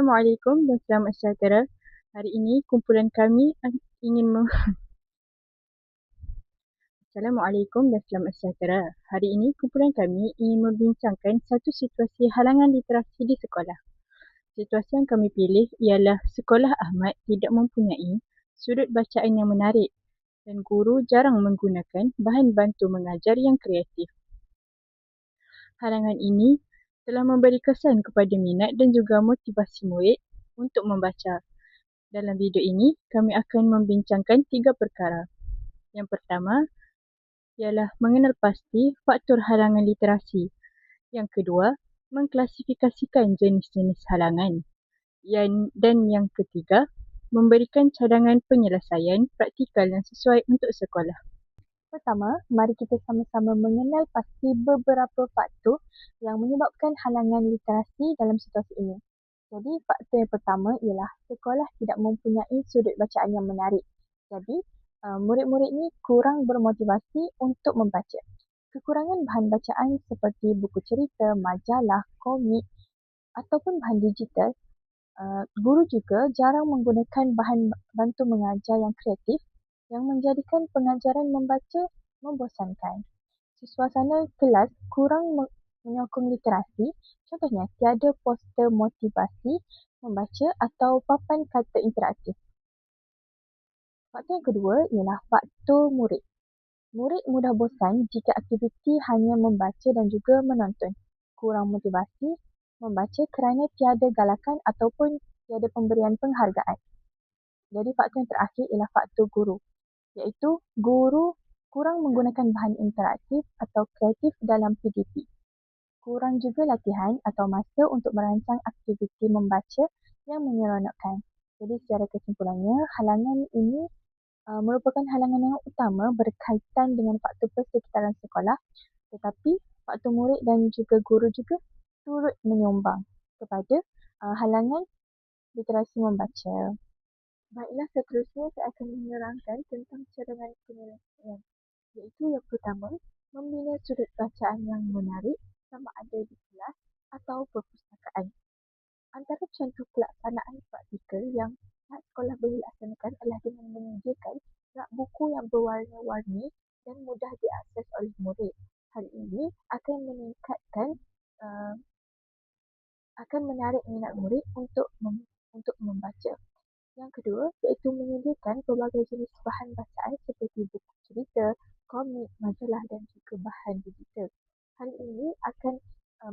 Assalamualaikum dan selamat sejahtera. Hari ini kumpulan kami ingin Assalamualaikum dan selamat sejahtera. Hari ini kumpulan kami ingin membincangkan satu situasi halangan literasi di sekolah. Situasi yang kami pilih ialah sekolah Ahmad tidak mempunyai sudut bacaan yang menarik dan guru jarang menggunakan bahan bantu mengajar yang kreatif. Halangan ini telah memberi kesan kepada minat dan juga motivasi murid untuk membaca. Dalam video ini, kami akan membincangkan 3 perkara. Yang pertama ialah mengenal pasti faktor halangan literasi. Yang kedua, mengklasifikasikan jenis-jenis halangan. Dan yang ketiga, memberikan cadangan penyelesaian praktikal yang sesuai untuk sekolah. Pertama, mari kita sama-sama mengenal pasti beberapa faktor yang menyebabkan halangan literasi dalam situasi ini. Jadi, faktor yang pertama ialah sekolah tidak mempunyai sudut bacaan yang menarik. Jadi, murid-murid ni kurang bermotivasi untuk membaca. Kekurangan bahan bacaan seperti buku cerita, majalah, komik ataupun bahan digital. Guru juga jarang menggunakan bahan bantu mengajar yang kreatif yang menjadikan pengajaran membaca membosankan. Suasana kelas kurang menyokong literasi, contohnya tiada poster motivasi membaca atau papan kata interaktif. Faktor yang kedua ialah faktor murid. Murid mudah bosan jika aktiviti hanya membaca dan juga menonton. Kurang motivasi membaca kerana tiada galakan ataupun tiada pemberian penghargaan. Jadi faktor yang terakhir ialah faktor guru, iaitu guru kurang menggunakan bahan interaktif atau kreatif dalam PDP. Kurang juga latihan atau masa untuk merancang aktiviti membaca yang menyeronokkan. Jadi secara kesimpulannya, halangan ini merupakan halangan yang utama berkaitan dengan faktor persekitaran sekolah, tetapi faktor murid dan juga guru juga turut menyumbang kepada halangan literasi membaca. Baiklah, seterusnya saya akan menerangkan tentang cadangan penyelesaian, iaitu yang pertama, membina sudut bacaan yang menarik sama ada di kelas atau perpustakaan. Antara contoh pelaksanaan praktikal yang pihak sekolah boleh laksanakan adalah dengan menyediakan rak buku yang berwarna-warni dan mudah diakses oleh murid. Hal ini akan menarik minat murid untuk membaca. Yang kedua, iaitu menyediakan pelbagai jenis bahan bacaan seperti buku cerita, komik, majalah dan juga bahan digital. Hal ini akan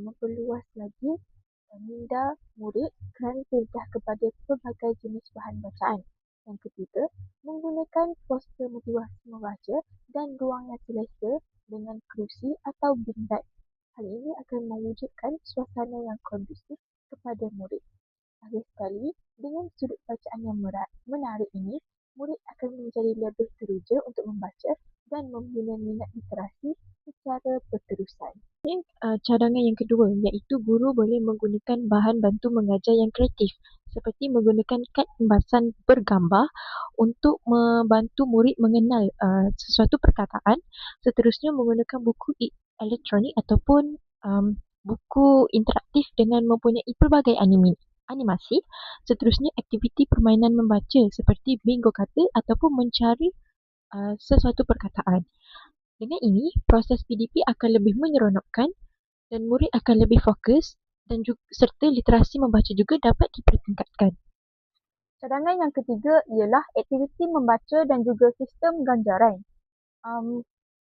memperluas lagi minda murid kerana terdedah kepada pelbagai jenis bahan bacaan. Yang ketiga, menggunakan poster motivasi membaca dan ruang yang selesa dengan kerusi atau beanbag. Hal ini akan mewujudkan suasana yang kondusif kepada murid. Akhir sekali, dengan sudut bacaan yang menarik ini, murid akan menjadi lebih teruja untuk membaca dan membina minat literasi secara berterusan. Cadangan yang kedua, iaitu guru boleh menggunakan bahan bantu mengajar yang kreatif seperti menggunakan kad pembahasan bergambar untuk membantu murid mengenal sesuatu perkataan. Seterusnya, menggunakan buku elektronik ataupun buku interaktif dengan mempunyai pelbagai animasi. Seterusnya, aktiviti permainan membaca seperti bingo kata ataupun mencari sesuatu perkataan. Dengan ini, proses PDP akan lebih menyeronokkan dan murid akan lebih fokus dan juga, serta literasi membaca juga dapat dipertingkatkan. Cadangan yang ketiga ialah aktiviti membaca dan juga sistem ganjaran.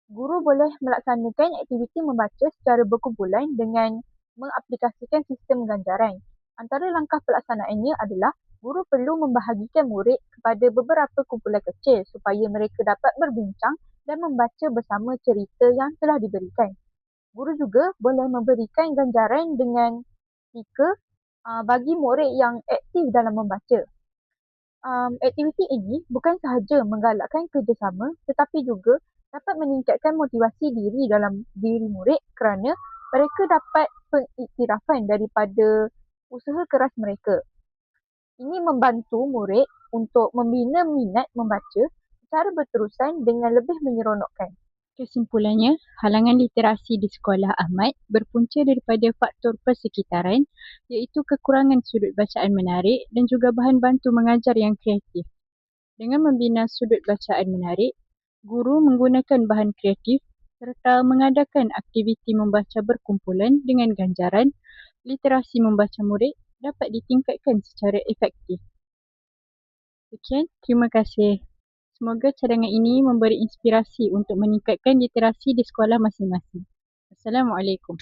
Guru boleh melaksanakan aktiviti membaca secara berkumpulan dengan mengaplikasikan sistem ganjaran. Antara langkah pelaksanaannya adalah guru perlu membahagikan murid kepada beberapa kumpulan kecil supaya mereka dapat berbincang dan membaca bersama cerita yang telah diberikan. Guru juga boleh memberikan ganjaran dengan stiker bagi murid yang aktif dalam membaca. Aktiviti ini bukan sahaja menggalakkan kerjasama tetapi juga dapat meningkatkan motivasi diri dalam diri murid kerana mereka dapat pengiktirafan daripada usaha keras mereka. Ini membantu murid untuk membina minat membaca secara berterusan dengan lebih menyeronokkan. Kesimpulannya, halangan literasi di sekolah Ahmad berpunca daripada faktor persekitaran iaitu kekurangan sudut bacaan menarik dan juga bahan bantu mengajar yang kreatif. Dengan membina sudut bacaan menarik, guru menggunakan bahan kreatif serta mengadakan aktiviti membaca berkumpulan dengan ganjaran, literasi membaca murid dapat ditingkatkan secara efektif. Sekian, terima kasih. Semoga cadangan ini memberi inspirasi untuk meningkatkan literasi di sekolah masing-masing. Assalamualaikum.